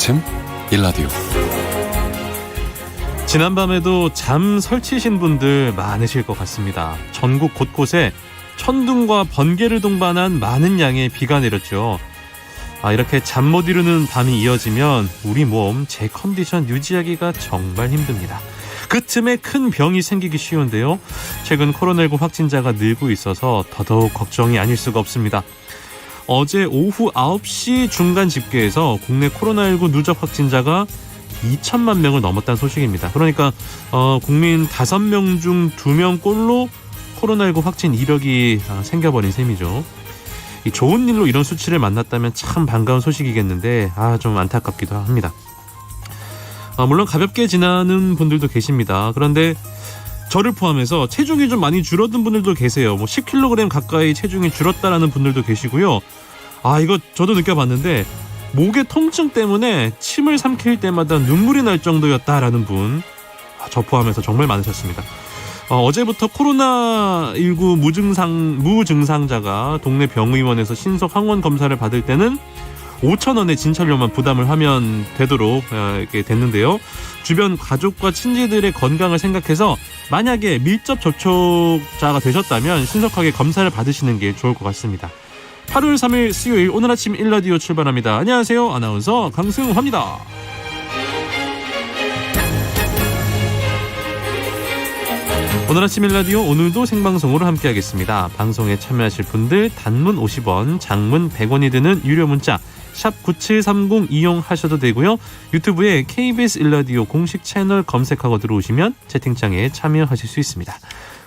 아침 일라디오. 지난밤에도 잠 설치신 분들 많으실 것 같습니다. 전국 곳곳에 천둥과 번개를 동반한 많은 양의 비가 내렸죠. 이렇게 잠 못 이루는 밤이 이어지면 우리 몸 제 컨디션 유지하기가 정말 힘듭니다. 그 틈에 큰 병이 생기기 쉬운데요. 최근 코로나19 확진자가 늘고 있어서 더더욱 걱정이 아닐 수가 없습니다. 어제 오후 9시 중간 집계에서 국내 코로나19 누적 확진자가 2천만 명을 넘었다는 소식입니다. 그러니까 국민 5명 중 2명 꼴로 코로나19 확진 이력이 생겨버린 셈이죠. 이 좋은 일로 이런 수치를 만났다면 참 반가운 소식이겠는데 좀 안타깝기도 합니다. 물론 가볍게 지나는 분들도 계십니다. 그런데 저를 포함해서 체중이 좀 많이 줄어든 분들도 계세요. 10kg 가까이 체중이 줄었다라는 분들도 계시고요. 이거 저도 느껴봤는데 목의 통증 때문에 침을 삼킬 때마다 눈물이 날 정도였다라는 분, 저 포함해서 정말 많으셨습니다. 어제부터 코로나19 무증상자가 동네 병의원에서 신속 항원 검사를 받을 때는 5,000원의 진찰료만 부담을 하면 되도록 이렇게 됐는데요. 주변 가족과 친지들의 건강을 생각해서 만약에 밀접 접촉자가 되셨다면 신속하게 검사를 받으시는 게 좋을 것 같습니다. 8월 3일 수요일 오늘 아침 일라디오 출발합니다. 안녕하세요. 아나운서 강승화입니다. 오늘 아침 일라디오 오늘도 생방송으로 함께하겠습니다. 방송에 참여하실 분들 단문 50원, 장문 100원이 드는 유료 문자 샵 9730 이용하셔도 되고요. 유튜브에 KBS 일라디오 공식 채널 검색하고 들어오시면 채팅창에 참여하실 수 있습니다.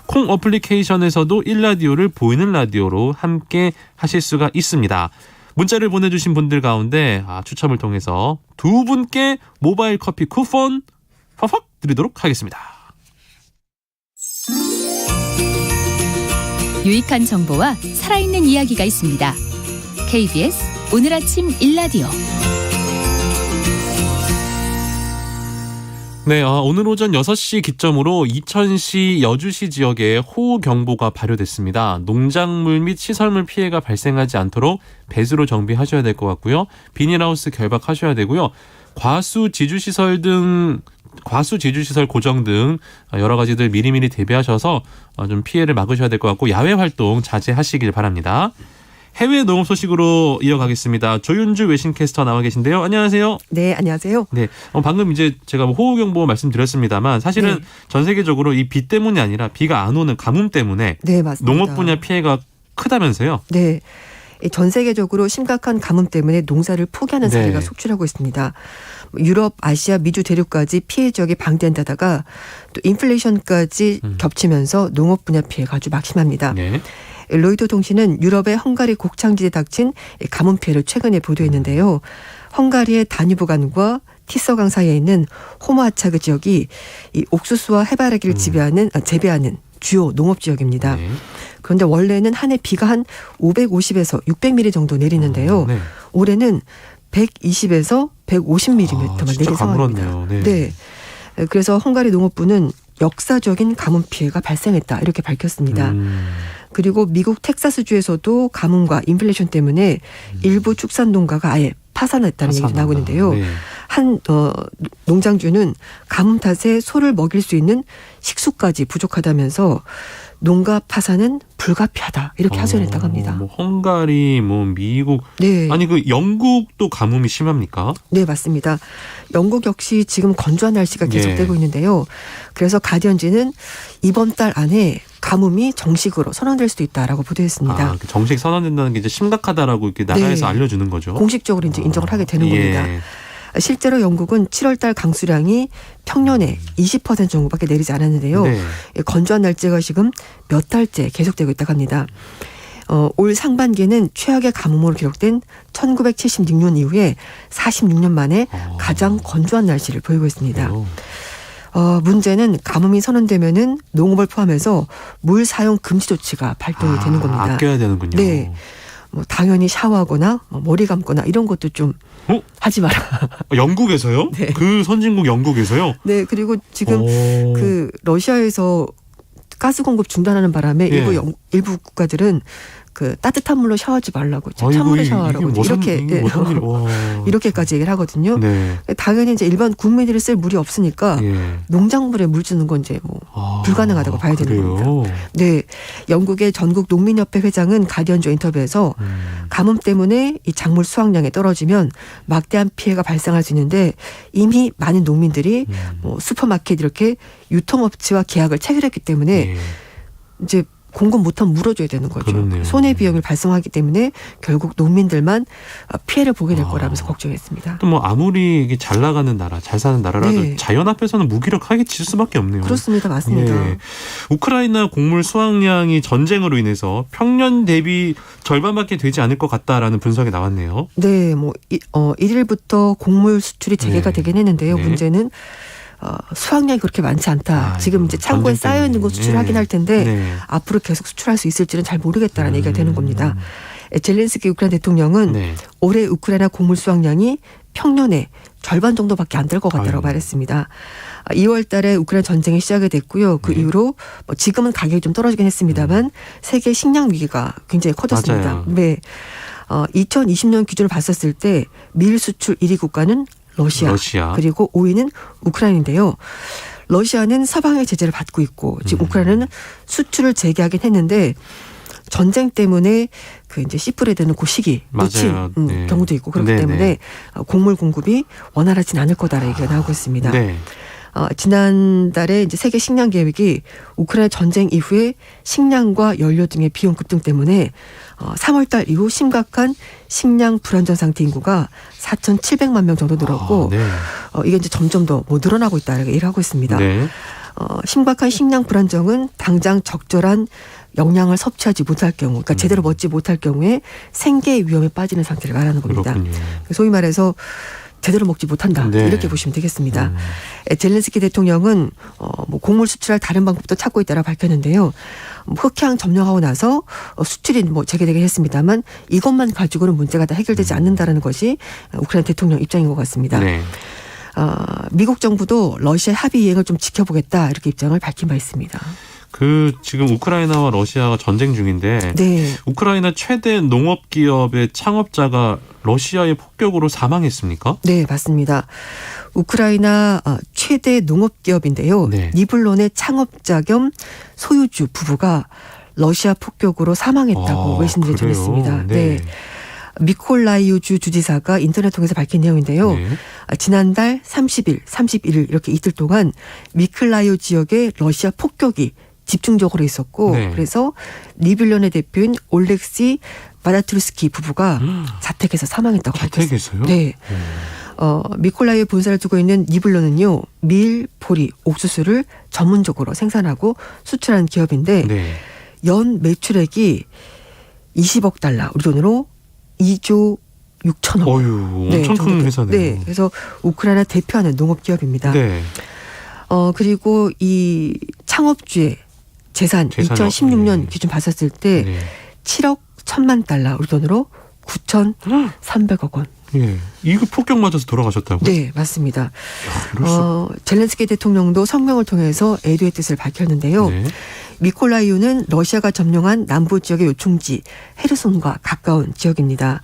콩 어플리케이션에서도 일라디오를 보이는 라디오로 함께 하실 수가 있습니다. 문자를 보내주신 분들 가운데 추첨을 통해서 2분께 모바일 커피 쿠폰 팍팍 드리도록 하겠습니다. 유익한 정보와 살아있는 이야기가 있습니다. KBS 오늘 아침 일라디오. 네, 오늘 오전 6시 기점으로 이천시 여주시 지역에 호우경보가 발효됐습니다. 농작물 및 시설물 피해가 발생하지 않도록 배수로 정비하셔야 될 것 같고요. 비닐하우스 결박하셔야 되고요. 과수 지주시설 고정 등 여러 가지들 미리미리 대비하셔서 좀 피해를 막으셔야 될 것 같고 야외 활동 자제하시길 바랍니다. 해외 농업 소식으로 이어가겠습니다. 조윤주 외신캐스터 나와 계신데요. 안녕하세요. 네, 안녕하세요. 네, 방금 이제 제가 호우경보 말씀드렸습니다.만 사실은 네. 전 세계적으로 이 비 때문이 아니라 비가 안 오는 가뭄 때문에 네, 맞습니다. 농업 분야 피해가 크다면서요? 네. 전 세계적으로 심각한 가뭄 때문에 농사를 포기하는 사례가 네. 속출하고 있습니다. 유럽, 아시아, 미주 대륙까지 피해 지역이 방대한데다가 또 인플레이션까지 겹치면서 농업 분야 피해가 아주 막심합니다. 네. 로이터 통신은 유럽의 헝가리 곡창지대에 닥친 가뭄 피해를 최근에 보도했는데요. 헝가리의 다뉴브강과 티서강 사이에 있는 호모아차그 지역이 이 옥수수와 해바라기를 재배하는 주요 농업 지역입니다. 네. 그런데 원래는 한 해 비가 한 550에서 600mm 정도 내리는데요. 네. 올해는 120에서 150mm만 진짜 내린 상황입니다. 가물었네요. 네. 그래서 헝가리 농업부는 역사적인 가뭄 피해가 발생했다 이렇게 밝혔습니다. 그리고 미국 텍사스주에서도 가뭄과 인플레이션 때문에 일부 축산 농가가 아예 파산했다는 얘기가 나오고 있는데요. 네. 한 농장주는 가뭄 탓에 소를 먹일 수 있는 식수까지 부족하다면서 농가 파산은 불가피하다 이렇게 하소연했다고 합니다. 헝가리, 미국, 네. 아니 영국도 가뭄이 심합니까? 네, 맞습니다. 영국 역시 지금 건조한 날씨가 계속되고 있는데요. 그래서 가디언지는 이번 달 안에 가뭄이 정식으로 선언될 수도 있다라고 보도했습니다. 정식 선언된다는 게 이제 심각하다라고 이렇게 나라에서 네. 알려주는 거죠. 공식적으로 이제 인정을 하게 되는 겁니다. 실제로 영국은 7월 달 강수량이 평년의 20% 정도밖에 내리지 않았는데요. 네. 건조한 날씨가 지금 몇 달째 계속되고 있다고 합니다. 올 상반기에는 최악의 가뭄으로 기록된 1976년 이후에 46년 만에 가장 건조한 날씨를 보이고 있습니다. 문제는 가뭄이 선언되면은 농업을 포함해서 물 사용 금지 조치가 발동이 되는 겁니다. 아껴야 되는군요. 네. 당연히 샤워하거나 머리 감거나 이런 것도 좀 하지 마라. 영국에서요? 네. 그 선진국 영국에서요? 네. 그리고 지금 그 러시아에서 가스 공급 중단하는 바람에 일부 국가들은 그 따뜻한 물로 샤워하지 말라고 아이고, 찬물에 이게 샤워하라고 무슨 이렇게 이게 무슨 일이- 와. 이렇게까지 얘기를 하거든요. 네. 당연히 이제 일반 국민들이 쓸 물이 없으니까 예. 농작물에 물 주는 건 이제 뭐 아, 불가능하다고 봐야 되는 그래요? 네, 영국의 전국 농민협회 회장은 가디언조 인터뷰에서 가뭄 때문에 이 작물 수확량이 떨어지면 막대한 피해가 발생할 수 있는데 이미 많은 농민들이 뭐 슈퍼마켓 이렇게 유통업체와 계약을 체결했기 때문에 예. 이제 공급 못하면 물어줘야 되는 거죠. 그렇네요. 손해 비용을 발생하기 때문에 결국 농민들만 피해를 보게 될 거라면서 걱정했습니다. 또 뭐 아무리 이게 잘 나가는 나라, 잘 사는 나라라도 네. 자연 앞에서는 무기력하게 질 수밖에 없네요. 그렇습니다. 맞습니다. 예. 우크라이나 곡물 수확량이 전쟁으로 인해서 평년 대비 절반밖에 되지 않을 것 같다라는 분석이 나왔네요. 네, 뭐 1일부터 곡물 수출이 재개가 네. 되긴 했는데요. 네. 문제는 수확량이 그렇게 많지 않다. 아이고, 지금 이제 창고에 전쟁 쌓여 있는 거 때문에. 수출하긴 할 텐데 네. 앞으로 계속 수출할 수 있을지는 잘 모르겠다라는 얘기가 되는 겁니다. 젤렌스키 우크라이나 대통령은 네. 올해 우크라이나 곡물 수확량이 평년의 절반 정도밖에 안 될 것 같다고 아이고. 말했습니다. 2월 달에 우크라이나 전쟁이 시작이 됐고요. 그 네. 이후로 뭐 지금은 가격이 좀 떨어지긴 했습니다만 세계 식량 위기가 굉장히 커졌습니다. 맞아요. 네. 2020년 기준으로 봤었을 때 밀 수출 1위 국가는 러시아. 그리고 5위는 우크라이나인데요. 러시아는 서방의 제재를 받고 있고 지금 우크라이나는 수출을 재개하긴 했는데 전쟁 때문에 그 이제 씨프레드는 그 시기 놓친 맞아요. 네. 경우도 있고 그렇기 네네. 때문에 곡물 공급이 원활하진 않을 거다라는 얘기가 나오고 있습니다. 네. 지난달에 이제 세계 식량 계획이 우크라이나 전쟁 이후에 식량과 연료 등의 비용 급등 때문에 3월달 이후 심각한 식량 불안정 상태 인구가 4,700만 명 정도 늘었고 네. 이게 이제 점점 더 뭐 늘어나고 있다라고 얘기를 하고 있습니다. 네. 심각한 식량 불안정은 당장 적절한 영양을 섭취하지 못할 경우, 그러니까 제대로 먹지 못할 경우에 생계 위험에 빠지는 상태를 말하는 겁니다. 그렇군요. 소위 말해서 제대로 먹지 못한다 네. 이렇게 보시면 되겠습니다. 젤렌스키 대통령은 뭐 곡물 수출할 다른 방법도 찾고 있다라 밝혔는데요. 흑향 점령하고 나서 수출이 뭐 재개되긴 했습니다만 이것만 가지고는 문제가 다 해결되지 않는다라는 것이 우크라이나 대통령 입장인 것 같습니다. 네. 미국 정부도 러시아 합의 이행을 좀 지켜보겠다 이렇게 입장을 밝힌 바 있습니다. 그 지금 우크라이나와 러시아가 전쟁 중인데 네. 우크라이나 최대 농업 기업의 창업자가 러시아의 폭격으로 사망했습니까? 네, 맞습니다. 우크라이나 최대 농업 기업인데요. 네. 니블론의 창업자 겸 소유주 부부가 러시아 폭격으로 사망했다고 외신들이 그래요? 전했습니다. 네. 네. 미콜라이우주 주지사가 인터넷 통해서 밝힌 내용인데요. 네. 지난달 30일, 31일 이렇게 이틀 동안 미콜라이우 지역에 러시아 폭격이 집중적으로 있었고 네. 그래서 니블론의 대표인 올렉시 마다투르스키 부부가 자택에서 사망했다고 밝혔습니다. 자택에서요? 네. 미콜라이우 본사를 두고 있는 니블론은요. 밀, 보리, 옥수수를 전문적으로 생산하고 수출하는 기업인데 네. 연 매출액이 20억 달러, 우리 돈으로 2조 6천억. 어휴, 엄청 정도 큰 돼- 회사네요. 네, 그래서 우크라이나 대표하는 농업 기업입니다. 네. 그리고 이 창업주의 재산 재산이 2016년 네. 기준 봤었을 때 네. 7억 1천만 달러, 우리 돈으로 9,300억 원. 예. 이거 폭격 맞아서 돌아가셨다고? 네, 맞습니다. 야, 이럴 수. 젤렌스키 대통령도 성명을 통해서 애도의 뜻을 밝혔는데요. 네. 미콜라이우는 러시아가 점령한 남부 지역의 요충지 헤르손과 가까운 지역입니다.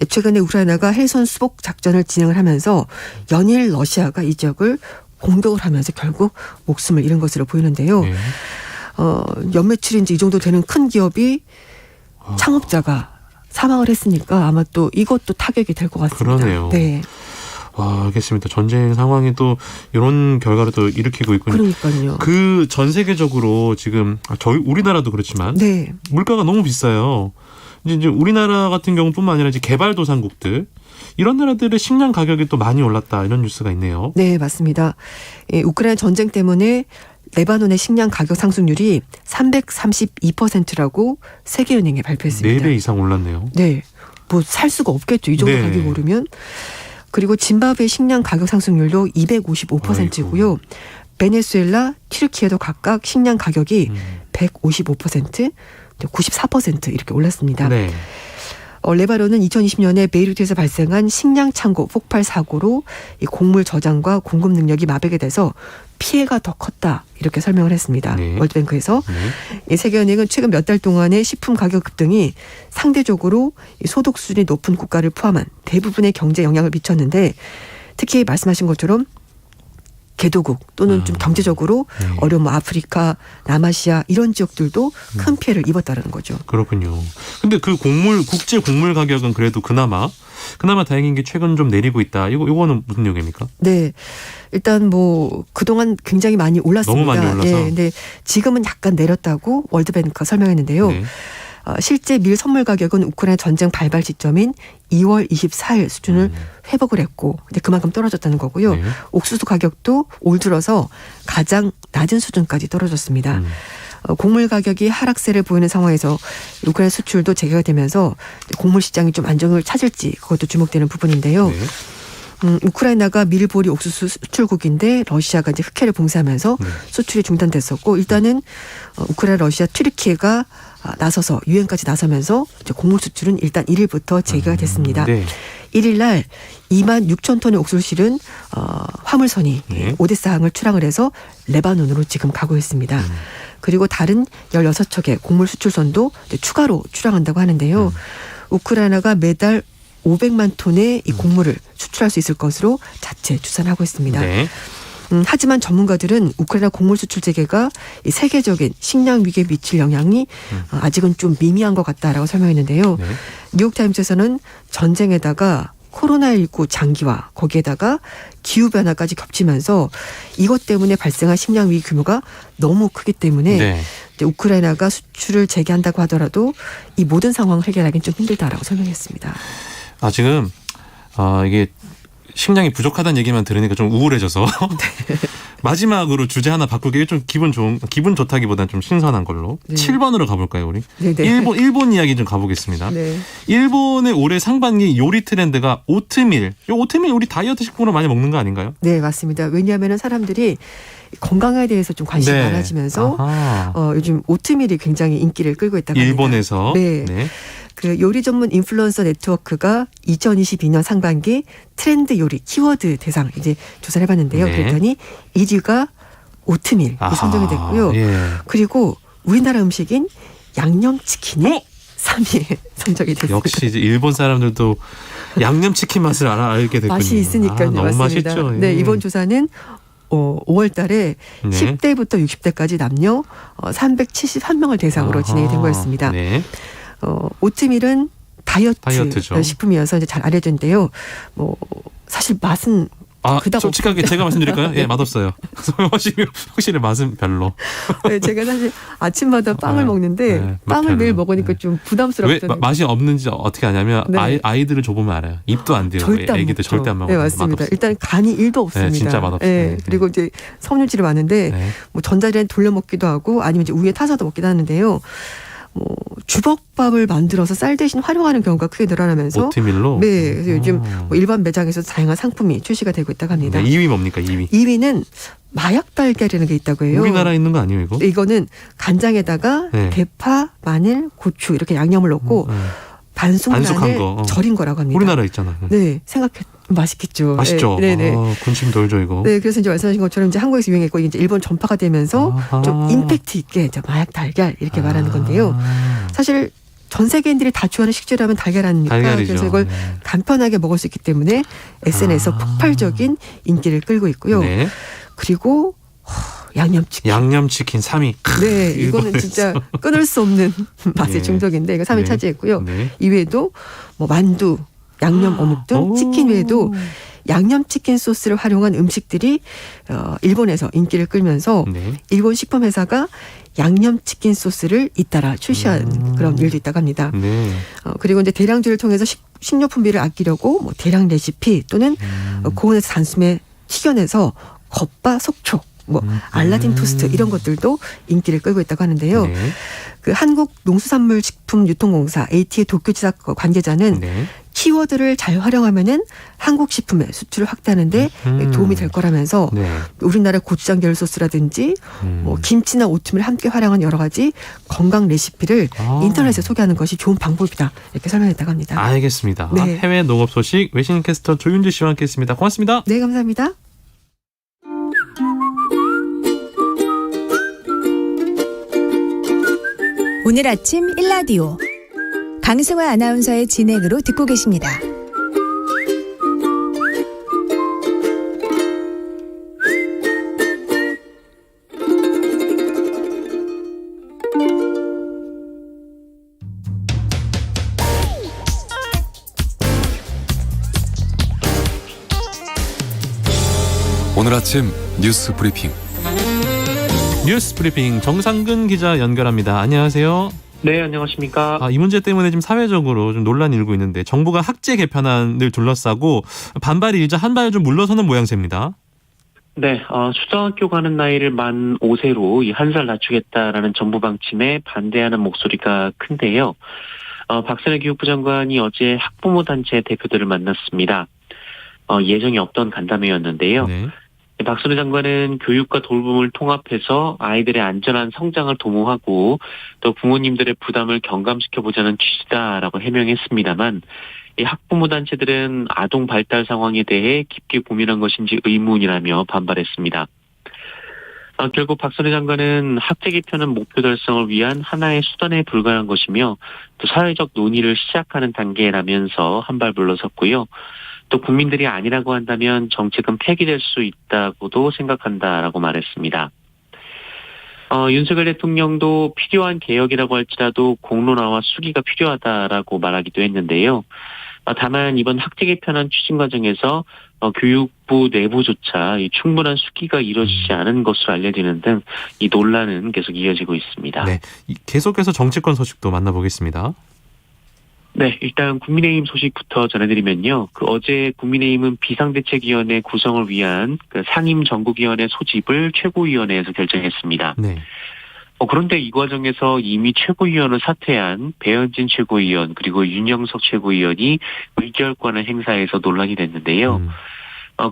최근에 우크라이나가 헤르손 수복 작전을 진행을 하면서 연일 러시아가 이 지역을 공격을 하면서 결국 목숨을 잃은 것으로 보이는데요. 네. 연매출인지 이 정도 되는 큰 기업이 창업자가 사망을 했으니까 아마 또 이것도 타격이 될 것 같습니다. 그러네요. 네, 알겠습니다. 전쟁 상황이 또 이런 결과를 또 일으키고 있군요. 그러니까요. 그 전 세계적으로 지금 저희 우리나라도 그렇지만 네, 물가가 너무 비싸요. 이제 우리나라 같은 경우뿐만 아니라 이제 개발도상국들 이런 나라들의 식량 가격이 또 많이 올랐다 이런 뉴스가 있네요. 네, 맞습니다. 우크라이나 전쟁 때문에 레바논의 식량 가격 상승률이 332%라고 세계은행이 발표했습니다. 4배 이상 올랐네요. 네, 뭐 살 수가 없겠죠. 이 정도 네. 가격이 오르면. 그리고 짐바브웨 식량 가격 상승률도 255%고요. 베네수엘라, 튀르키예도 각각 식량 가격이 155%, 94% 이렇게 올랐습니다. 네. 레바논은 2020년에 베이루트에서 발생한 식량 창고 폭발 사고로 이 곡물 저장과 공급 능력이 마비가 돼서 피해가 더 컸다 이렇게 설명을 했습니다. 네. 월드뱅크에서. 네. 이 세계은행은 최근 몇 달 동안의 식품 가격 급등이 상대적으로 이 소득 수준이 높은 국가를 포함한 대부분의 경제에 영향을 미쳤는데 특히 말씀하신 것처럼 개도국 또는 좀 경제적으로 네. 어려운 뭐 아프리카, 남아시아 이런 지역들도 큰 피해를 입었다는 거죠. 그렇군요. 근데 그 국제 곡물 가격은 그래도 그나마 다행인 게 최근 좀 내리고 있다. 이거는 무슨 얘기입니까? 네. 일단 뭐 그동안 굉장히 많이 올랐습니다. 너무 많이 올라서. 예. 근데 지금은 약간 내렸다고 월드뱅크가 설명했는데요. 네. 실제 밀 선물 가격은 우크라이나 전쟁 발발 시점인 2월 24일 수준을 회복을 했고 이제 그만큼 떨어졌다는 거고요. 네. 옥수수 가격도 올 들어서 가장 낮은 수준까지 떨어졌습니다. 곡물 가격이 하락세를 보이는 상황에서 우크라이나 수출도 재개가 되면서 곡물 시장이 좀 안정을 찾을지 그것도 주목되는 부분인데요. 네. 우크라이나가 밀, 보리, 옥수수 수출국인데 러시아가 이제 흑해를 봉쇄하면서 네. 수출이 중단됐었고 일단은 우크라이나, 러시아, 튀르키예가 나서서 유엔까지 나서면서 이제 곡물 수출은 일단 1일부터 재개가 됐습니다. 네. 1일 날 2만 6천 톤의 옥수수를 실은 화물선이 네. 오데사항을 출항을 해서 레바논으로 지금 가고 있습니다. 그리고 다른 16척의 곡물 수출선도 이제 추가로 출항한다고 하는데요. 우크라이나가 매달 500만 톤의 이 곡물을 수출할 수 있을 것으로 자체 추산하고 있습니다. 네. 하지만 전문가들은 우크라이나 곡물 수출 재개가 이 세계적인 식량 위기에 미칠 영향이 아직은 좀 미미한 것 같다라고 설명했는데요. 네. 뉴욕타임스에서는 전쟁에다가 코로나19 장기화 거기에다가 기후변화까지 겹치면서 이것 때문에 발생한 식량 위기 규모가 너무 크기 때문에 네. 이제 우크라이나가 수출을 재개한다고 하더라도 이 모든 상황을 해결하기는 좀 힘들다라고 설명했습니다. 지금 이게 식량이 부족하다는 얘기만 들으니까 좀 우울해져서 마지막으로 주제 하나 바꾸기 좀 기분 좋다기보다는 좀 신선한 걸로 네. 7번으로 가볼까요, 우리? 네네. 일본 이야기 좀 가보겠습니다. 네. 일본의 올해 상반기 요리 트렌드가 오트밀. 이 오트밀 우리 다이어트 식품으로 많이 먹는 거 아닌가요? 네, 맞습니다. 왜냐하면 사람들이 건강에 대해서 좀 관심이 네. 많아지면서 아하. 요즘 오트밀이 굉장히 인기를 끌고 있다고 합니다. 일본에서. 네. 네. 그 요리 전문 인플루언서 네트워크가 2022년 상반기 트렌드 요리 키워드 대상 이제 조사를 해봤는데요. 네. 그랬더니 1위가 오트밀이 선정이 됐고요. 예. 그리고 우리나라 음식인 양념치킨이 3위에 선정이 됐습니다. 역시 이제 일본 사람들도 양념치킨 맛을 알게 됐군요. 맛이 있으니까요. 너무 맞습니다. 맛있죠. 네, 예. 이번 조사는 5월 달에 네. 10대부터 60대까지 남녀 371명을 대상으로 진행이 된 거였습니다. 네. 오트밀은 다이어트죠. 식품이어서 이제 잘 알려진데요. 뭐 사실 맛은 그닥 솔직하게 제가 말씀드릴까요? 예, 맛없어요. 확실히 맛은 별로. 네, 제가 사실 아침마다 빵을 먹는데 네, 빵을 별로. 매일 먹으니까 좀 왜 부담스럽더라고요. 맛이 없는지 어떻게 아냐면 네. 아이들을 줘보면 알아요. 입도 안 돼요. 절대 안 애기들 먹죠. 절대 안 먹어요. 네, 맞습니다. 일단 간이 1도 없습니다. 네, 진짜 맛없어요. 네, 그리고 이제 섬유질이 많은데 네. 뭐 전자레인지 돌려 먹기도 하고 아니면 이제 우유에 타서도 먹기도 하는데요. 뭐 주먹밥을 만들어서 쌀 대신 활용하는 경우가 크게 늘어나면서 오트밀로. 네, 그래서 요즘 뭐 일반 매장에서 다양한 상품이 출시가 되고 있다고 합니다. 네, 2위 뭡니까? 2위. 2위는 마약 달걀이라는 게 있다고 해요. 우리나라에 있는 거 아니에요, 이거? 네, 이거는 간장에다가 네. 대파, 마늘, 고추 이렇게 양념을 넣고 반숙한 반숙란을 거. 절인 거라고 합니다. 우리나라에 있잖아요. 네, 맛있겠죠. 맛있죠. 네, 네. 군침 돌죠, 이거. 네, 그래서 이제 말씀하신 것처럼 이제 한국에서 유행했고 이제 일본 전파가 되면서 아하. 좀 임팩트 있게 이제 마약 달걀 이렇게 말하는 건데요. 아. 사실 전 세계인들이 다 좋아하는 식재료라면 달걀 아닙니까? 달걀이죠. 그래서 이걸 네. 간편하게 먹을 수 있기 때문에 SNS에서 폭발적인 인기를 끌고 있고요. 네. 그리고 양념치킨. 양념치킨 3위. 네, 이거는 진짜 끊을 수 없는 맛의 네. 중독인데 이거 3위 네. 차지했고요. 네. 이외에도 뭐 만두, 양념 어묵 등 오. 치킨 외에도 양념치킨 소스를 활용한 음식들이 일본에서 인기를 끌면서 네. 일본 식품회사가 양념치킨 소스를 잇따라 출시한 그런 일도 있다고 합니다. 네. 그리고 이제 대량주를 통해서 식료품비를 아끼려고 뭐 대량 레시피 또는 고온에서 단숨에 튀겨내서 겉바 속촉, 뭐 알라딘 토스트 이런 것들도 인기를 끌고 있다고 하는데요. 네. 그 한국농수산물식품유통공사 AT의 도쿄지사 관계자는 네. 키워드를 잘 활용하면은 한국 식품의 수출을 확대하는데 도움이 될 거라면서 네. 우리나라 고추장 계열 소스라든지 뭐 김치나 오트밀을 함께 활용한 여러 가지 건강 레시피를 인터넷에 소개하는 것이 좋은 방법이다 이렇게 설명했다고 합니다. 알겠습니다. 네. 해외 농업 소식 외신 캐스터 조윤주 씨와 함께했습니다. 고맙습니다. 네, 감사합니다. 오늘 아침 일라디오 강승화 아나운서의 진행으로 듣고 계십니다. 오늘 아침 뉴스 브리핑. 뉴스 브리핑 정상근 기자 연결합니다. 안녕하세요. 네, 안녕하십니까. 이 문제 때문에 지금 사회적으로 좀 논란이 일고 있는데 정부가 학제 개편안을 둘러싸고 반발이 일자 한 발 좀 물러서는 모양새입니다. 네, 초등학교 가는 나이를 만 5세로 이 1살 낮추겠다라는 정부 방침에 반대하는 목소리가 큰데요. 박선애 교육부 장관이 어제 학부모 단체 대표들을 만났습니다. 예정이 없던 간담회였는데요. 네. 박선애 장관은 교육과 돌봄을 통합해서 아이들의 안전한 성장을 도모하고 또 부모님들의 부담을 경감시켜보자는 취지다라고 해명했습니다만 이 학부모 단체들은 아동 발달 상황에 대해 깊게 고민한 것인지 의문이라며 반발했습니다. 결국 박선애 장관은 학제 개편은 목표 달성을 위한 하나의 수단에 불과한 것이며 또 사회적 논의를 시작하는 단계라면서 한 발 물러섰고요. 또 국민들이 아니라고 한다면 정책은 폐기될 수 있다고도 생각한다라고 말했습니다. 윤석열 대통령도 필요한 개혁이라고 할지라도 공론화와 수기가 필요하다라고 말하기도 했는데요. 다만 이번 학제 개편안 추진 과정에서 교육부 내부조차 이 충분한 수기가 이루어지지 않은 것으로 알려지는 등 이 논란은 계속 이어지고 있습니다. 네, 계속해서 정치권 소식도 만나보겠습니다. 네, 일단 국민의힘 소식부터 전해드리면요. 어제 국민의힘은 비상대책위원회 구성을 위한 상임정국위원회 소집을 최고위원회에서 결정했습니다. 네. 그런데 이 과정에서 이미 최고위원을 사퇴한 배현진 최고위원 그리고 윤영석 최고위원이 의결권을 행사해서 논란이 됐는데요.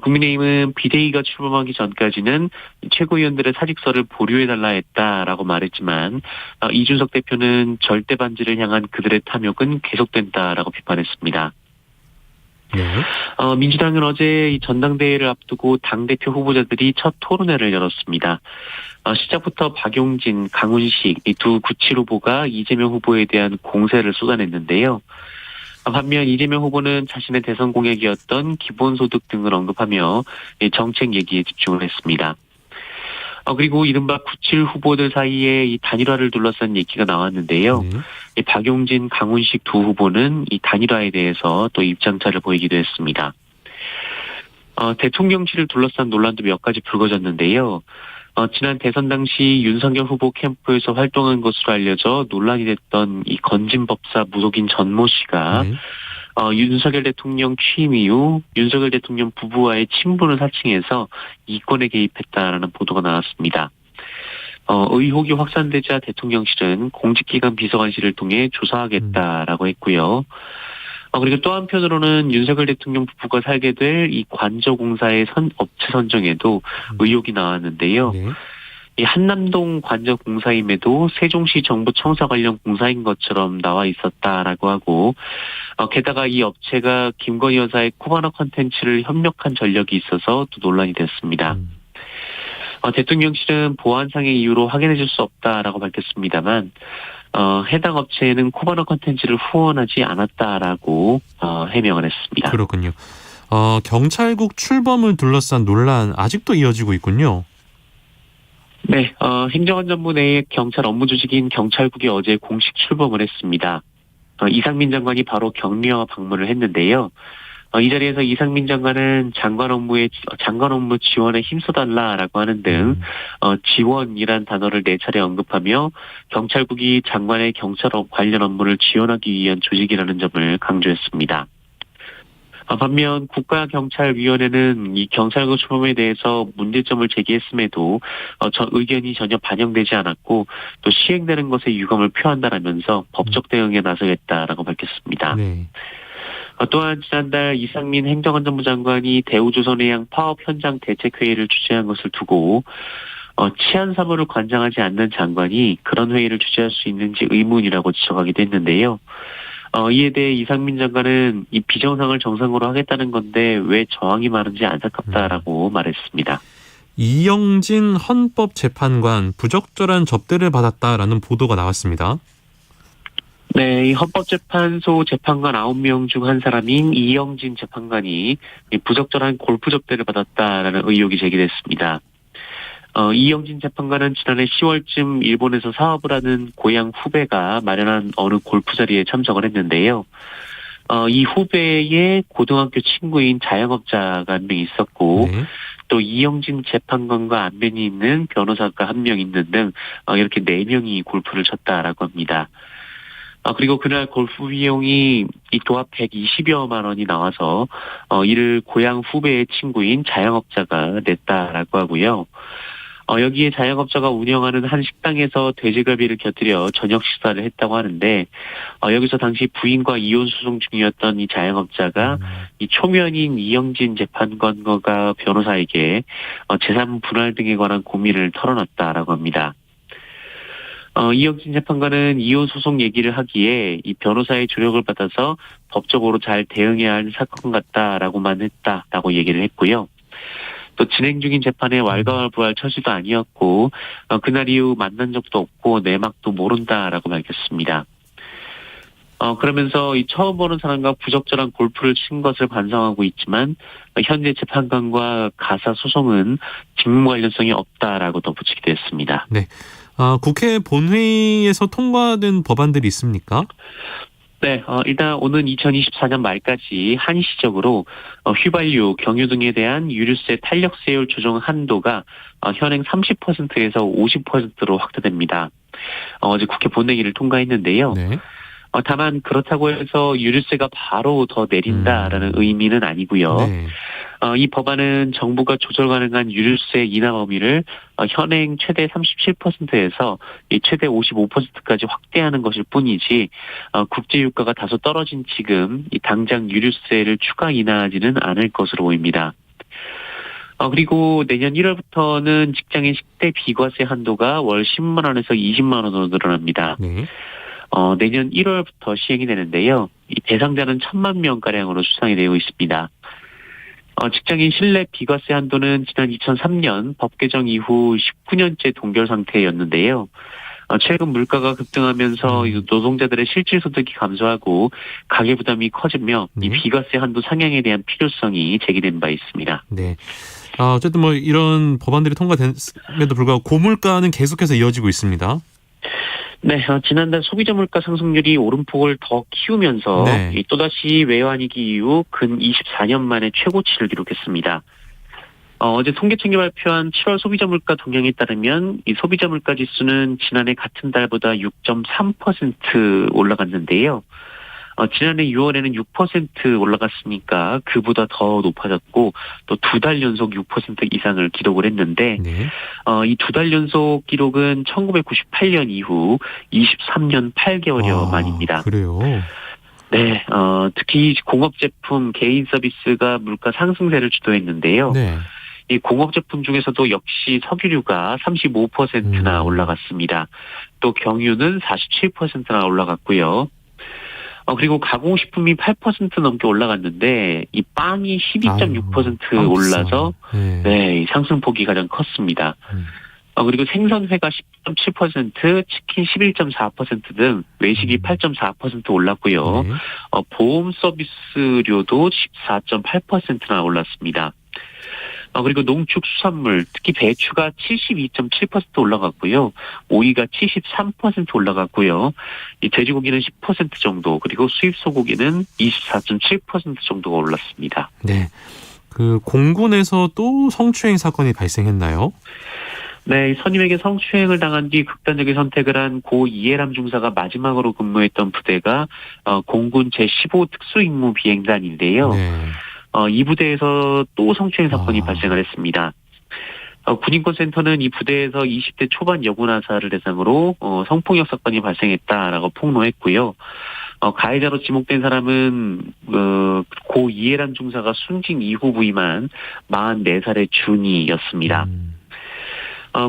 국민의힘은 비대위가 출범하기 전까지는 최고위원들의 사직서를 보류해달라 했다라고 말했지만 이준석 대표는 절대 반지를 향한 그들의 탐욕은 계속된다라고 비판했습니다. 네. 민주당은 어제 이 전당대회를 앞두고 당대표 후보자들이 첫 토론회를 열었습니다. 시작부터 박용진, 강훈식 이 두 구칠 후보가 이재명 후보에 대한 공세를 쏟아냈는데요. 반면 이재명 후보는 자신의 대선 공약이었던 기본소득 등을 언급하며 정책 얘기에 집중을 했습니다. 그리고 이른바 97 후보들 사이에 이 단일화를 둘러싼 얘기가 나왔는데요. 이 박용진, 강훈식 두 후보는 이 단일화에 대해서 또 입장차를 보이기도 했습니다. 대통령실을 둘러싼 논란도 몇 가지 불거졌는데요. 지난 대선 당시 윤석열 후보 캠프에서 활동한 것으로 알려져 논란이 됐던 이 건진법사 무속인 전모 씨가 네. 윤석열 대통령 취임 이후 윤석열 대통령 부부와의 친분을 사칭해서 이권에 개입했다라는 보도가 나왔습니다. 의혹이 확산되자 대통령실은 공직기관 비서관실을 통해 조사하겠다라고 했고요. 그리고 또 한편으로는 윤석열 대통령 부부가 살게 될 이 관저공사의 업체 선정에도 의혹이 나왔는데요. 네. 이 한남동 관저공사임에도 세종시 정부 청사 관련 공사인 것처럼 나와 있었다라고 하고 게다가 이 업체가 김건희 여사의 코바나 컨텐츠를 협력한 전력이 있어서 또 논란이 됐습니다. 대통령실은 보안상의 이유로 확인해줄 수 없다라고 밝혔습니다만 해당 업체에는 코바나 컨텐츠를 후원하지 않았다라고 해명을 했습니다. 그렇군요. 경찰국 출범을 둘러싼 논란 아직도 이어지고 있군요. 네, 행정안전부 내의 경찰 업무 조직인 경찰국이 어제 공식 출범을 했습니다. 이상민 장관이 바로 격리와 방문을 했는데요. 이 자리에서 이상민 장관은 장관 업무 지원에 힘써달라라고 하는 등 지원이란 단어를 4차례 언급하며 경찰국이 장관의 경찰업 관련 업무를 지원하기 위한 조직이라는 점을 강조했습니다. 반면 국가경찰위원회는 이 경찰국 출범에 대해서 문제점을 제기했음에도 의견이 전혀 반영되지 않았고 또 시행되는 것에 유감을 표한다라면서 법적 대응에 나서겠다라고 밝혔습니다. 네. 또한 지난달 이상민 행정안전부 장관이 대우조선해양 파업 현장 대책회의를 주재한 것을 두고 치안 사무를 관장하지 않는 장관이 그런 회의를 주재할 수 있는지 의문이라고 지적하기도 했는데요. 이에 대해 이상민 장관은 이 비정상을 정상으로 하겠다는 건데 왜 저항이 많은지 안타깝다라고 말했습니다. 이영진 헌법재판관 부적절한 접대를 받았다라는 보도가 나왔습니다. 네, 이 헌법재판소 재판관 9명 중 한 사람인 이영진 재판관이 이 부적절한 골프 접대를 받았다라는 의혹이 제기됐습니다. 이영진 재판관은 지난해 10월쯤 일본에서 사업을 하는 고향 후배가 마련한 어느 골프 자리에 참석을 했는데요. 이 후배의 고등학교 친구인 자영업자가 한 명 있었고, 네. 또 이영진 재판관과 안면이 있는 변호사가 한 명 있는 등 이렇게 4명이 골프를 쳤다라고 합니다. 그리고 그날 골프 비용이 이 도합 120여만 원이 나와서 이를 고향 후배의 친구인 자영업자가 냈다라고 하고요. 여기에 자영업자가 운영하는 한 식당에서 돼지갈비를 곁들여 저녁 식사를 했다고 하는데 여기서 당시 부인과 이혼 소송 중이었던 이 자영업자가 이 초면인 이영진 재판관과 변호사에게 재산 분할 등에 관한 고민을 털어놨다라고 합니다. 이영진 재판관은 이혼 소송 얘기를 하기에 이 변호사의 조력을 받아서 법적으로 잘 대응해야 할 사건 같다라고만 했다라고 얘기를 했고요. 또 진행 중인 재판에 왈가왈부할 처지도 아니었고 그날 이후 만난 적도 없고 내막도 모른다라고 밝혔습니다. 그러면서 이 처음 보는 사람과 부적절한 골프를 친 것을 반성하고 있지만 현재 재판관과 가사 소송은 직무 관련성이 없다라고 덧붙이기도 했습니다. 네. 국회 본회의에서 통과된 법안들이 있습니까? 네, 일단 오는 2024년 말까지 한시적으로 휘발유, 경유 등에 대한 유류세 탄력세율 조정 한도가 현행 30%에서 50%로 확대됩니다. 어제 국회 본회의를 통과했는데요. 네. 다만 그렇다고 해서 유류세가 바로 더 내린다라는 의미는 아니고요. 네. 이 법안은 정부가 조절 가능한 유류세 인하 범위를 현행 최대 37%에서 최대 55%까지 확대하는 것일 뿐이지 국제유가가 다소 떨어진 지금 당장 유류세를 추가 인하하지는 않을 것으로 보입니다. 그리고 내년 1월부터는 직장인 식대 비과세 한도가 월 10만 원에서 20만 원으로 늘어납니다. 네. 내년 1월부터 시행이 되는데요. 이 대상자는 1,000만 명가량으로 추상이 되고 있습니다. 직장인 실내 비과세 한도는 지난 2003년 법 개정 이후 19년째 동결 상태였는데요. 최근 물가가 급등하면서 노동자들의 실질 소득이 감소하고 가계 부담이 커지며 이 비과세 한도 상향에 대한 필요성이 제기된 바 있습니다. 네. 어쨌든 뭐 이런 법안들이 통과됨에도 불구하고 고물가는 계속해서 이어지고 있습니다. 네, 지난달 소비자 물가 상승률이 오름폭을 더 키우면서 네. 또다시 외환위기 이후 근 24년 만에 최고치를 기록했습니다. 어제 통계청이 발표한 7월 소비자 물가 동향에 따르면 이 소비자 물가 지수는 지난해 같은 달보다 6.3% 올라갔는데요. 지난해 6월에는 6% 올라갔으니까 그보다 더 높아졌고 또 2달 연속 6% 이상을 기록을 했는데 네. 이 2달 연속 기록은 1998년 이후 23년 8개월여 만입니다. 그래요? 네, 특히 공업제품, 개인 서비스가 물가 상승세를 주도했는데요. 네. 이 공업제품 중에서도 역시 석유류가 35%나 올라갔습니다. 또 경유는 47%나 올라갔고요. 그리고 가공식품이 8% 넘게 올라갔는데 이 빵이 12.6% 올라서 네, 상승폭이 가장 컸습니다. 그리고 생선회가 10.7%, 치킨 11.4% 등 외식이 8.4% 올랐고요. 네. 보험 서비스료도 14.8%나 올랐습니다. 그리고 농축 수산물, 특히 배추가 72.7% 올라갔고요. 오이가 73% 올라갔고요. 이 돼지고기는 10% 정도, 그리고 수입 소고기는 24.7% 정도가 올랐습니다. 네. 그 공군에서 또 성추행 사건이 발생했나요? 네, 선임에게 성추행을 당한 뒤 극단적인 선택을 한 고 이해람 중사가 마지막으로 근무했던 부대가 공군 제15 특수임무 비행단인데요. 네. 이 부대에서 또 성추행 사건이 발생을 했습니다. 군인권센터는 이 부대에서 20대 초반 여군하사를 대상으로 성폭력 사건이 발생했다라고 폭로했고요. 가해자로 지목된 사람은 고 이해란 중사가 순직 이후 부임한 44살의 준이였습니다.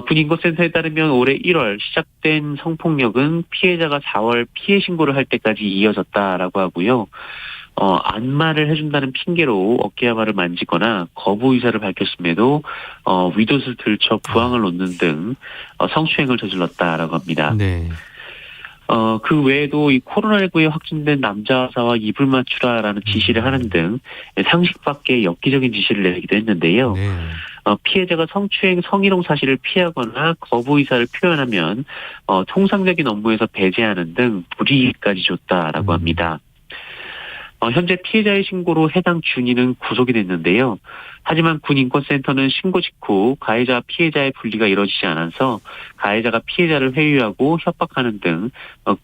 군인권센터에 따르면 올해 1월 시작된 성폭력은 피해자가 4월 피해 신고를 할 때까지 이어졌다라고 하고요. 안마를 해준다는 핑계로 어깨야말을 만지거나 거부 의사를 밝혔음에도 윗옷을 들쳐 부항을 놓는 등 성추행을 저질렀다라고 합니다. 네. 그 외에도 이 코로나19에 확진된 남자사와 입을 맞추라라는 지시를 하는 등 상식 밖의 엽기적인 지시를 내리기도 했는데요. 네. 피해자가 성추행, 성희롱 사실을 피하거나 거부 의사를 표현하면 통상적인 업무에서 배제하는 등 불이익까지 줬다라고 합니다. 현재 피해자의 신고로 해당 준이는 구속이 됐는데요. 하지만 군인권센터는 신고 직후 가해자와 피해자의 분리가 이뤄지지 않아서 가해자가 피해자를 회유하고 협박하는 등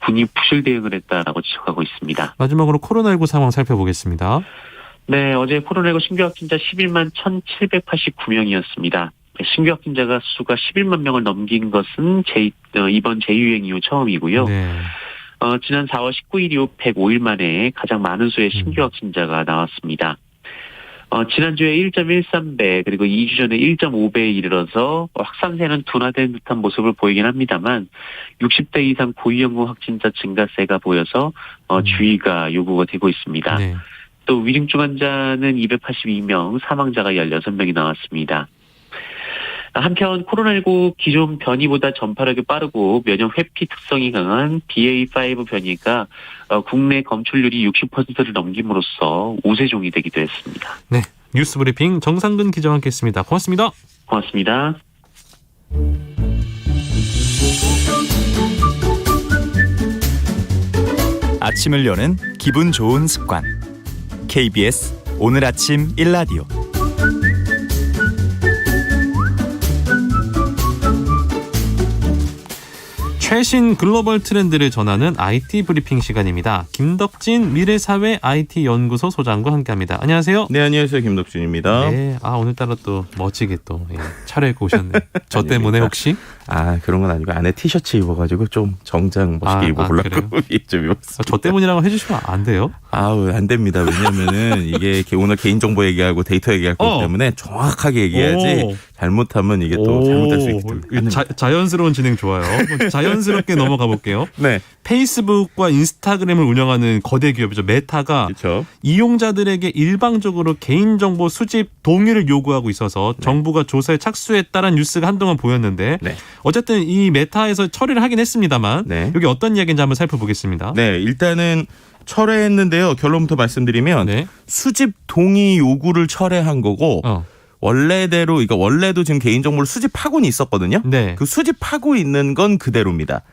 군이 부실 대응을 했다라고 지적하고 있습니다. 마지막으로 코로나19 상황 살펴보겠습니다. 네, 어제 코로나19 신규 확진자 11만 1,789명이었습니다. 신규 확진자가 수가 11만 명을 넘긴 것은 이번 재유행 이후 처음이고요. 네. 지난 4월 19일 이후 105일 만에 가장 많은 수의 신규 확진자가 나왔습니다. 지난주에 1.13배 그리고 2주 전에 1.5배에 이르러서 확산세는 둔화된 듯한 모습을 보이긴 합니다만 60대 이상 고위험군 확진자 증가세가 보여서 주의가 요구가 되고 있습니다. 네. 또 위중증 환자는 282명, 사망자가 16명이 나왔습니다. 한편 코로나19 기존 변이보다 전파력이 빠르고 면역 회피 특성이 강한 BA.5 변이가 국내 검출률이 60%를 넘김으로써 우세종이 되기도 했습니다. 네. 뉴스 브리핑 정상근 기자와 함께했습니다. 고맙습니다. 고맙습니다. 아침을 여는 기분 좋은 습관. KBS 오늘 아침 1라디오. 최신 글로벌 트렌드를 전하는 IT 브리핑 시간입니다. 김덕진 미래사회 IT연구소 소장과 함께합니다. 안녕하세요. 네, 안녕하세요. 김덕진입니다. 네, 오늘따라 또 멋지게 또 차려입고 오셨네요. 저 때문에 혹시? 그런 건 아니고 안에 티셔츠 입어가지고 좀 정장 멋있게 입어보려고 좀 입었어요. 저 때문이라고 해주시면 안 돼요? 안 됩니다. 왜냐면은 이게 오늘 개인정보 얘기하고 데이터 얘기할 거기 때문에 정확하게 얘기해야지 잘못하면 이게 또 잘못될 수 있기 때문에. 자연스러운 진행 좋아요. 자연스럽게 넘어가 볼게요. 네. 페이스북과 인스타그램을 운영하는 거대 기업이죠. 메타가 그렇죠. 이용자들에게 일방적으로 개인정보 수집 동의를 요구하고 있어서 정부가 조사에 착수했다는 뉴스가 한동안 보였는데 어쨌든 이 메타에서 처리를 하긴 했습니다만 여기 어떤 이야기인지 한번 살펴보겠습니다. 네, 일단은 철회했는데요. 결론부터 말씀드리면 수집 동의 요구를 철회한 거고 원래대로 원래도 지금 개인정보를 수집하고는 있었거든요. 그 수집하고 있는 건 그대로입니다.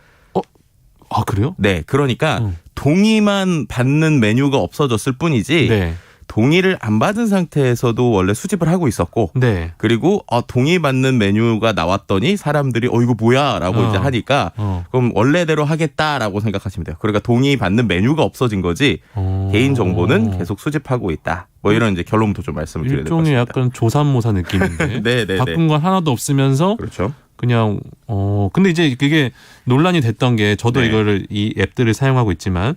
그래요? 네, 그러니까 동의만 받는 메뉴가 없어졌을 뿐이지 동의를 안 받은 상태에서도 원래 수집을 하고 있었고 그리고 동의받는 메뉴가 나왔더니 사람들이 이거 뭐야 라고 이제 하니까 그럼 원래대로 하겠다라고 생각하시면 돼요. 그러니까 동의받는 메뉴가 없어진 거지 개인정보는 계속 수집하고 있다. 이런 이제 결론부터 좀 말씀을 드려야 될 것 같습니다. 일종의 약간 조삼모사 느낌인데 네네네. 바꾼 건 하나도 없으면서 그렇죠. 그냥 근데 이제 그게 논란이 됐던 게 저도 이거를 이 앱들을 사용하고 있지만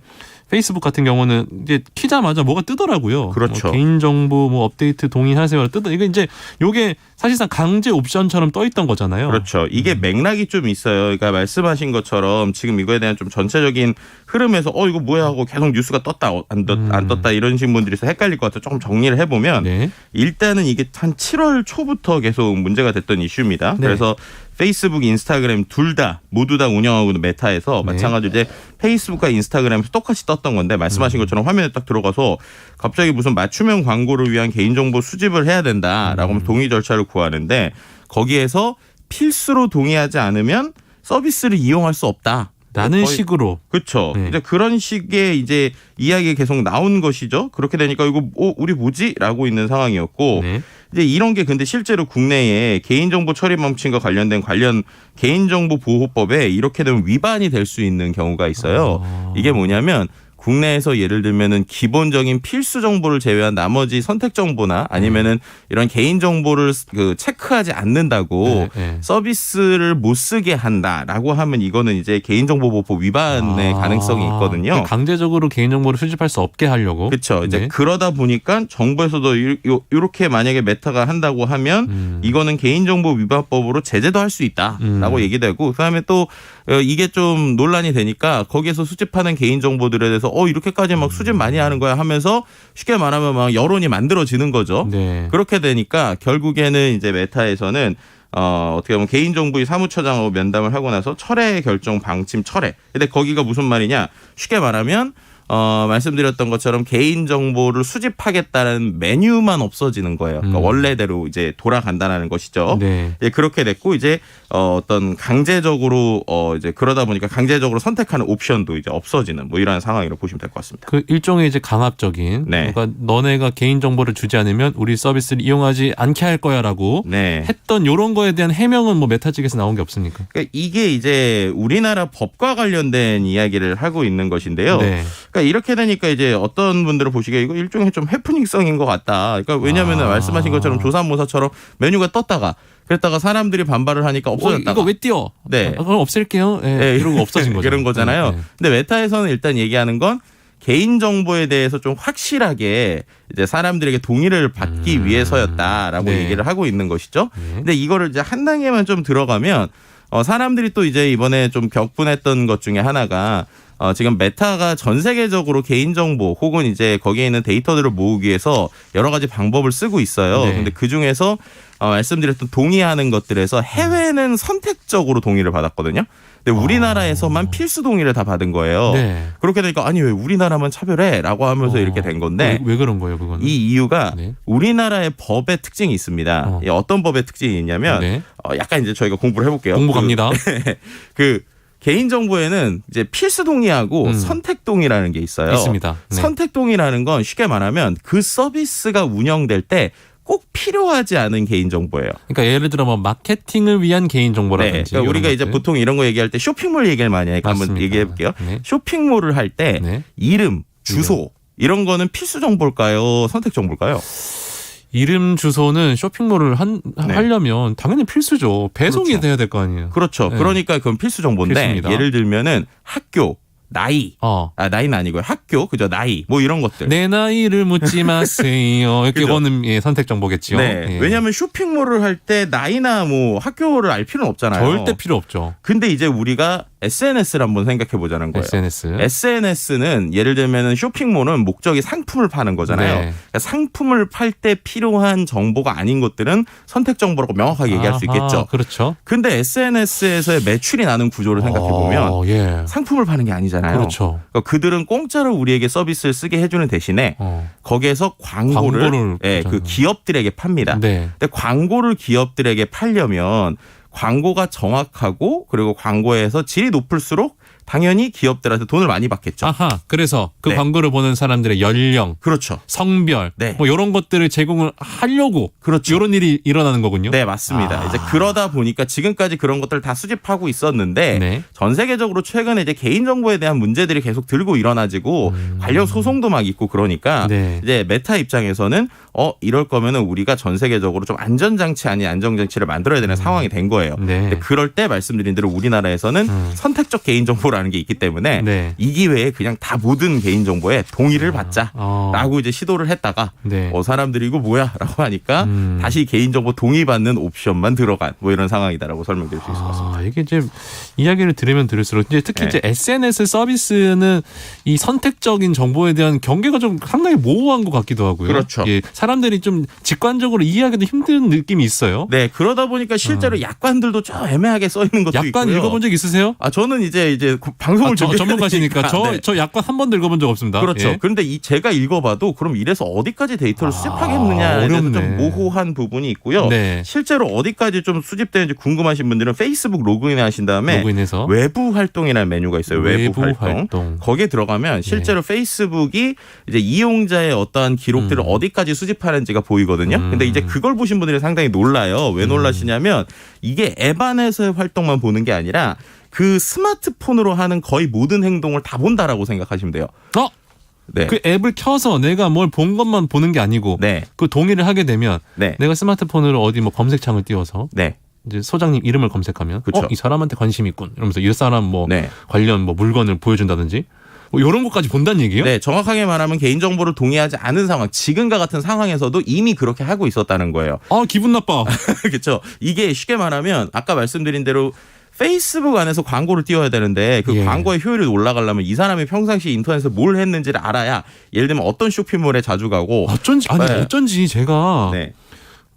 페이스북 같은 경우는 이제 키자마자 뭐가 뜨더라고요. 그렇죠. 개인정보 업데이트 동의하세요. 이게 이제 요게 사실상 강제 옵션처럼 떠 있던 거잖아요. 그렇죠. 이게 맥락이 좀 있어요. 그러니까 말씀하신 것처럼 지금 이거에 대한 좀 전체적인 흐름에서 이거 뭐야 하고 계속 뉴스가 떴다 안 떴다 이런 식인 분들이 있어 헷갈릴 것 같아서 조금 정리를 해보면 일단은 이게 한 7월 초부터 계속 문제가 됐던 이슈입니다. 그래서 페이스북, 인스타그램 모두 다 운영하고 있는 메타에서 마찬가지로 이제 페이스북과 인스타그램에서 똑같이 떴던 건데 말씀하신 것처럼 화면에 딱 들어가서 갑자기 무슨 맞춤형 광고를 위한 개인정보 수집을 해야 된다라고 하면 동의 절차를 구하는데 거기에서 필수로 동의하지 않으면 서비스를 이용할 수 없다. 라는 식으로. 그렇죠. 이제 그런 식의 이제 이야기가 계속 나온 것이죠. 그렇게 되니까 이거 우리 뭐지? 라고 있는 상황이었고 이제 이런 게 근데 실제로 국내에 개인정보 처리 멈춤과 관련 개인정보 보호법에 이렇게 되면 위반이 될 수 있는 경우가 있어요. 이게 뭐냐면 국내에서 예를 들면은 기본적인 필수 정보를 제외한 나머지 선택 정보나 아니면은 이런 개인 정보를 체크하지 않는다고 서비스를 못 쓰게 한다라고 하면 이거는 이제 개인정보보호법 위반의 가능성이 있거든요. 강제적으로 개인정보를 수집할 수 없게 하려고. 그렇죠. 이제 그러다 보니까 정부에서도 이렇게 만약에 메타가 한다고 하면 이거는 개인정보 위반법으로 제재도 할 수 있다라고 얘기되고 그다음에 또 이게 좀 논란이 되니까 거기에서 수집하는 개인정보들에 대해서 이렇게까지 막 수집 많이 하는 거야 하면서 쉽게 말하면 막 여론이 만들어지는 거죠. 그렇게 되니까 결국에는 이제 메타에서는 어떻게 보면 개인정보위 사무처장하고 면담을 하고 나서 철회 결정 방침 철회. 근데 거기가 무슨 말이냐? 쉽게 말하면 말씀드렸던 것처럼 개인정보를 수집하겠다는 메뉴만 없어지는 거예요. 그러니까 원래대로 이제 돌아간다는 것이죠. 네. 예, 그렇게 됐고 이제 어떤 강제적으로 이제 그러다 보니까 강제적으로 선택하는 옵션도 이제 없어지는 뭐 이런 상황이라고 보시면 될 것 같습니다. 그 일종의 이제 강압적인. 네. 그러니까 너네가 개인 정보를 주지 않으면 우리 서비스를 이용하지 않게 할 거야라고 네. 했던 이런 거에 대한 해명은 뭐 메타 측에서 나온 게 없습니까? 그러니까 이게 이제 우리나라 법과 관련된 이야기를 하고 있는 것인데요. 네. 그러니까 이렇게 되니까 이제 어떤 분들은 보시기에 이거 일종의 좀 해프닝성인 것 같다. 그러니까 왜냐하면 말씀하신 것처럼 조사모사처럼 메뉴가 떴다가 그랬다가 사람들이 반발을 하니까 없어졌다가 이거 왜 띄워? 네. 그럼 없앨게요. 네. 네. 이러고 없어진 거죠. 그런 거잖아요. 네. 근데 메타에서는 일단 얘기하는 건 개인정보에 대해서 좀 확실하게 이제 사람들에게 동의를 받기 위해서였다라고 네. 얘기를 하고 있는 것이죠. 네. 근데 이거를 이제 한 단계만 좀 들어가면 사람들이 또 이제 이번에 좀 격분했던 것 중에 하나가 지금 메타가 전 세계적으로 개인정보 혹은 이제 거기에 있는 데이터들을 모으기 위해서 여러 가지 방법을 쓰고 있어요. 네. 근데 그 중에서 말씀드렸던 동의하는 것들에서 해외는 선택적으로 동의를 받았거든요. 근데 우리나라에서만 필수 동의를 다 받은 거예요. 네. 그렇게 되니까 아니 왜 우리나라만 차별해라고 하면서 이렇게 된 건데 왜 그런 거예요, 그거는? 이 이유가 네. 우리나라의 법의 특징이 있습니다. 어떤 법의 특징이 있냐면 네. 약간 이제 저희가 공부를 해볼게요. 공부 갑니다. 그 개인정보에는 이제 필수 동의하고 선택 동의라는 게 있어요. 있습니다. 네. 선택 동의라는 건 쉽게 말하면 그 서비스가 운영될 때 꼭 필요하지 않은 개인정보예요. 그러니까 예를 들어 뭐 마케팅을 위한 개인 정보라든지. 네, 그러니까 우리가 이제 보통 이런 거 얘기할 때 쇼핑몰 얘기를 많이 하니까 한번 맞습니다. 얘기해 볼게요. 네. 쇼핑몰을 할 때 네. 이름, 주소 이런 거는 필수 정보일까요? 선택 정보일까요? 이름 주소는 쇼핑몰을 하려면 당연히 필수죠. 배송이 그렇죠. 돼야 될 거 아니에요. 그렇죠. 네. 그러니까 그건 필수 정보인데 필수입니다. 예를 들면은 학교, 나이, 나이는 아니고요. 학교, 그죠? 나이, 뭐 이런 것들. 내 나이를 묻지 마세요. 이렇게 그죠? 거는 선택 정보겠죠. 네. 예. 왜냐하면 쇼핑몰을 할 때 나이나 뭐 학교를 알 필요는 없잖아요. 절대 필요 없죠. 근데 이제 우리가 SNS를 한번 생각해 보자는 거예요. SNS는 예를 들면 쇼핑몰은 목적이 상품을 파는 거잖아요. 네. 그러니까 상품을 팔 때 필요한 정보가 아닌 것들은 선택 정보라고 명확하게 얘기할 수 있겠죠. 그렇죠. 근데 SNS에서의 매출이 나는 구조를 생각해 보면 예. 상품을 파는 게 아니잖아요. 그렇죠. 그러니까 그들은 공짜로 우리에게 서비스를 쓰게 해주는 대신에 거기에서 광고를 그 기업들에게 팝니다. 네. 근데 광고를 기업들에게 팔려면 광고가 정확하고 그리고 광고에서 질이 높을수록 당연히 기업들한테 돈을 많이 받겠죠. 아하. 그래서 그 네. 광고를 보는 사람들의 연령, 그렇죠. 성별, 네. 뭐 이런 것들을 제공을 하려고 그렇죠. 이런 일이 일어나는 거군요. 네, 맞습니다. 이제 그러다 보니까 지금까지 그런 것들을 다 수집하고 있었는데 네. 전 세계적으로 최근에 이제 개인정보에 대한 문제들이 계속 들고 일어나지고 관련 소송도 막 있고 그러니까 네. 이제 메타 입장에서는 이럴 거면은 우리가 전 세계적으로 좀 안전장치 아닌 안전장치를 만들어야 되는 상황이 된 거예요. 네. 근데 그럴 때 말씀드린 대로 우리나라에서는 선택적 개인정보라는 게 있기 때문에 네. 이 기회에 그냥 다 모든 개인정보에 동의를 받자라고 이제 시도를 했다가 네. 사람들이 이거 뭐야라고 하니까 다시 개인정보 동의받는 옵션만 들어간 뭐 이런 상황이다라고 설명드릴 수 있을 것 같습니다. 이게 이제 이야기를 들으면 들을수록 이제 특히 네. 이제 SNS 서비스는 이 선택적인 정보에 대한 경계가 좀 상당히 모호한 것 같기도 하고요. 그렇죠. 예, 사람들이 좀 직관적으로 이해하기도 힘든 느낌이 있어요. 네, 그러다 보니까 실제로 약관들도 좀 애매하게 써 있는 것도 약관 있고요. 읽어본 적 있으세요? 저는 이제 방송을 전문가시니까 네. 저 약관 한 번도 읽어본 적 없습니다. 그렇죠. 예. 그런데 제가 읽어봐도 그럼 이래서 어디까지 데이터를 수집하겠느냐에 대해서 좀 모호한 부분이 있고요. 네. 실제로 어디까지 좀 수집되는지 궁금하신 분들은 페이스북 로그인 하신 다음에 로그인해서 외부 활동이라는 메뉴가 있어요. 외부 활동. 거기에 들어가면 실제로 페이스북이 이제 이용자의 어떠한 기록들을 어디까지 수집하는지가 보이거든요. 근데 이제 그걸 보신 분들이 상당히 놀라요. 왜 놀라시냐면 이게 앱 안에서의 활동만 보는 게 아니라 그 스마트폰으로 하는 거의 모든 행동을 다 본다라고 생각하시면 돼요. 네. 그 앱을 켜서 내가 뭘 본 것만 보는 게 아니고 네. 그 동의를 하게 되면 네. 내가 스마트폰으로 어디 뭐 검색창을 띄워서 네. 이제 소장님 이름을 검색하면 그쵸. 이 사람한테 관심이 있군 이러면서 이 사람 뭐 네. 관련 뭐 물건을 보여준다든지 뭐 이런 것까지 본다는 얘기예요? 네, 정확하게 말하면 개인정보를 동의하지 않은 상황, 지금과 같은 상황에서도 이미 그렇게 하고 있었다는 거예요. 기분 나빠. 그렇죠. 이게 쉽게 말하면 아까 말씀드린 대로 페이스북 안에서 광고를 띄워야 되는데 그 광고의 효율이 올라가려면 이 사람이 평상시 인터넷에서 뭘 했는지를 알아야 예를 들면 어떤 쇼핑몰에 자주 가고 어쩐지 제가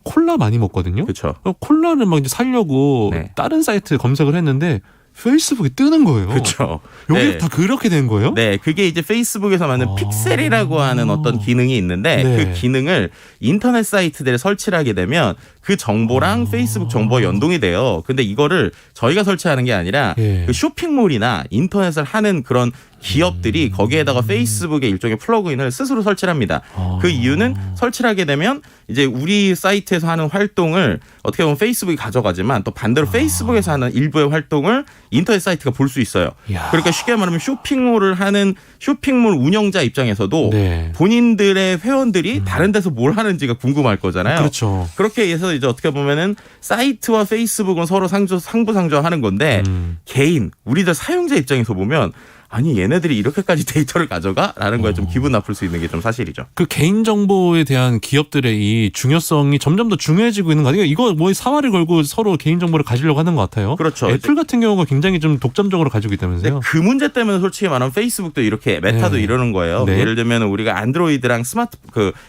콜라 많이 먹거든요. 그렇죠. 콜라를 막 이제 사려고 네. 다른 사이트 검색을 했는데 페이스북에 뜨는 거예요. 그렇죠. 여기 네. 다 그렇게 된 거예요? 네, 그게 이제 페이스북에서 만든 픽셀이라고 하는 어떤 기능이 있는데 네. 그 기능을 인터넷 사이트들에 설치를 하게 되면 그 정보랑 페이스북 정보가 연동이 돼요. 근데 이거를 저희가 설치하는 게 아니라 예. 그 쇼핑몰이나 인터넷을 하는 그런 기업들이 거기에다가 페이스북의 일종의 플러그인을 스스로 설치를 합니다. 그 이유는 설치를 하게 되면 이제 우리 사이트에서 하는 활동을 어떻게 보면 페이스북이 가져가지만 또 반대로 페이스북에서 하는 일부의 활동을 인터넷 사이트가 볼 수 있어요. 이야. 그러니까 쉽게 말하면 쇼핑몰을 하는 쇼핑몰 운영자 입장에서도 네. 본인들의 회원들이 다른 데서 뭘 하는지가 궁금할 거잖아요. 그렇죠. 그렇게 해서 이제 어떻게 보면은 사이트와 페이스북은 서로 상부상조하는 건데 개인 우리들 사용자 입장에서 보면 아니 얘네들이 이렇게까지 데이터를 가져가?라는 거에 좀 기분 나쁠 수 있는 게 좀 사실이죠. 그 개인 정보에 대한 기업들의 이 중요성이 점점 더 중요해지고 있는 거 아니에요? 이거 뭐 사활을 걸고 서로 개인 정보를 가지려고 하는 것 같아요. 그렇죠. 애플 같은 경우가 굉장히 좀 독점적으로 가지고 있다면서요? 그 문제 때문에 솔직히 말하면 페이스북도 이렇게 메타도 네. 이러는 거예요. 네. 예를 들면 우리가 안드로이드랑 스마트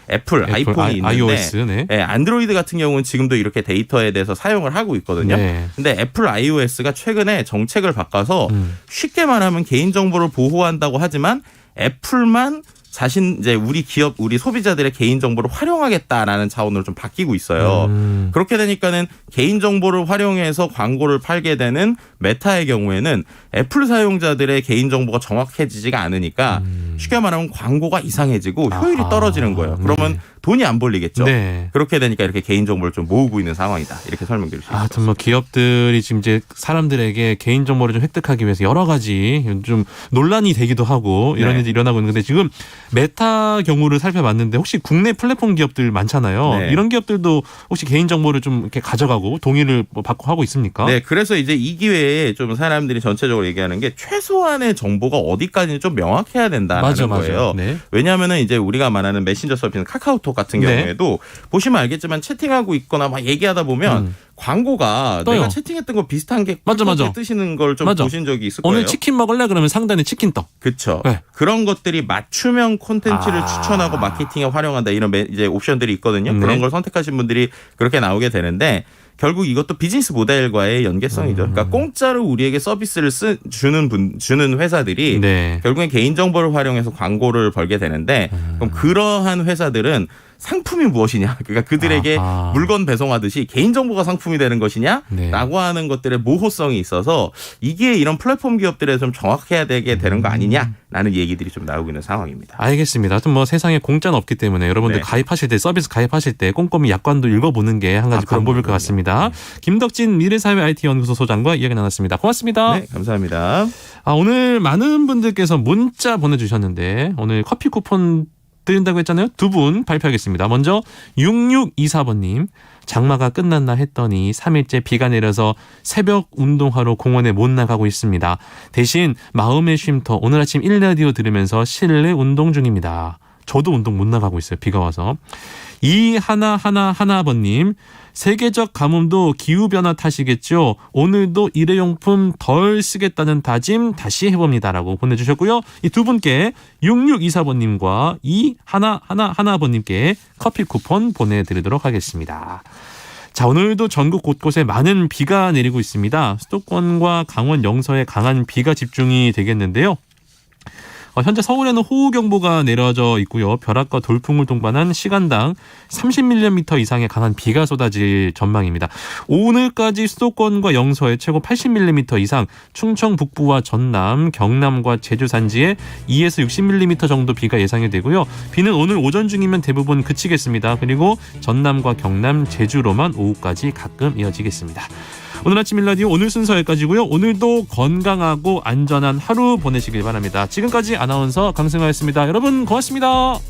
애플 아이폰이 있는데 iOS, 네. 네, 안드로이드 같은 경우는 지금도 이렇게 데이터에 대해서 사용을 하고 있거든요. 네. 근데 애플 iOS가 최근에 정책을 바꿔서 쉽게 말하면 개인 정보를 보호한다고 하지만 애플만 자신 이제 우리 기업 우리 소비자들의 개인 정보를 활용하겠다라는 차원으로 좀 바뀌고 있어요. 그렇게 되니까는 개인 정보를 활용해서 광고를 팔게 되는 메타의 경우에는 애플 사용자들의 개인 정보가 정확해지지가 않으니까 쉽게 말하면 광고가 이상해지고 효율이 떨어지는 거예요. 그러면 돈이 안 벌리겠죠. 네. 그렇게 되니까 이렇게 개인 정보를 좀 모으고 있는 상황이다. 이렇게 설명드릴 수 있습니다. 하여튼 뭐 기업들이 지금 이제 사람들에게 개인 정보를 좀 획득하기 위해서 여러 가지 좀 논란이 되기도 하고 이런 네. 일이 일어나고 있는데 지금 메타 경우를 살펴봤는데 혹시 국내 플랫폼 기업들 많잖아요. 네. 이런 기업들도 혹시 개인 정보를 좀 이렇게 가져가고 동의를 뭐 받고 하고 있습니까? 네, 그래서 이제 이 기회에 좀 사람들이 전체적으로 얘기하는 게 최소한의 정보가 어디까지는 좀 명확해야 된다는 거예요. 네. 왜냐하면은 이제 우리가 말하는 메신저 서비스 카카오톡 같은 네. 경우에도 보시면 알겠지만 채팅하고 있거나 막 얘기하다 보면 광고가 떠요. 내가 채팅했던 거 비슷한 게 맞아. 뜨시는 걸 좀 맞아. 보신 적이 있을 거예요. 오늘 치킨 먹을래? 그러면 상단에 치킨 떡. 그렇죠. 네. 그런 것들이 맞춤형 콘텐츠를 추천하고 마케팅에 활용한다 이런 이제 옵션들이 있거든요. 네. 그런 걸 선택하신 분들이 그렇게 나오게 되는데 결국 이것도 비즈니스 모델과의 연계성이죠. 그러니까 공짜로 우리에게 서비스를 주는 회사들이 네. 결국엔 개인 정보를 활용해서 광고를 벌게 되는데 그럼 그러한 회사들은 상품이 무엇이냐? 그러니까 그들에게 아하. 물건 배송하듯이 개인 정보가 상품이 되는 것이냐라고 네. 하는 것들의 모호성이 있어서 이게 이런 플랫폼 기업들에 좀 정확해야 되게 되는 거 아니냐라는 얘기들이 좀 나오고 있는 상황입니다. 알겠습니다. 하여튼 뭐 세상에 공짜는 없기 때문에 여러분들 네. 가입하실 때 서비스 가입하실 때 꼼꼼히 약관도 읽어보는 게 한 가지 방법일 것 같습니다. 김덕진 미래사회 IT연구소 소장과 이야기 나눴습니다. 고맙습니다. 네, 감사합니다. 오늘 많은 분들께서 문자 보내주셨는데 오늘 커피 쿠폰 드린다고 했잖아요. 두 분 발표하겠습니다. 먼저 6624번님. 장마가 끝났나 했더니 3일째 비가 내려서 새벽 운동하러 공원에 못 나가고 있습니다. 대신 마음의 쉼터 오늘 아침 1라디오 들으면서 실내 운동 중입니다. 저도 운동 못 나가고 있어요. 비가 와서. 2111번님. 세계적 가뭄도 기후변화 탓이겠죠. 오늘도 일회용품 덜 쓰겠다는 다짐 다시 해봅니다라고 보내주셨고요. 이 두 분께 6624번님과 2111번님께 커피 쿠폰 보내드리도록 하겠습니다. 자, 오늘도 전국 곳곳에 많은 비가 내리고 있습니다. 수도권과 강원 영서에 강한 비가 집중이 되겠는데요. 현재 서울에는 호우경보가 내려져 있고요. 벼락과 돌풍을 동반한 시간당 30mm 이상의 강한 비가 쏟아질 전망입니다. 오늘까지 수도권과 영서에 최고 80mm 이상, 충청 북부와 전남, 경남과 제주 산지에 2에서 60mm 정도 비가 예상이 되고요. 비는 오늘 오전 중이면 대부분 그치겠습니다. 그리고 전남과 경남, 제주로만 오후까지 가끔 이어지겠습니다. 오늘 아침 일라디오 오늘 순서 여기까지고요. 오늘도 건강하고 안전한 하루 보내시길 바랍니다. 지금까지 아나운서 강승화였습니다. 여러분 고맙습니다.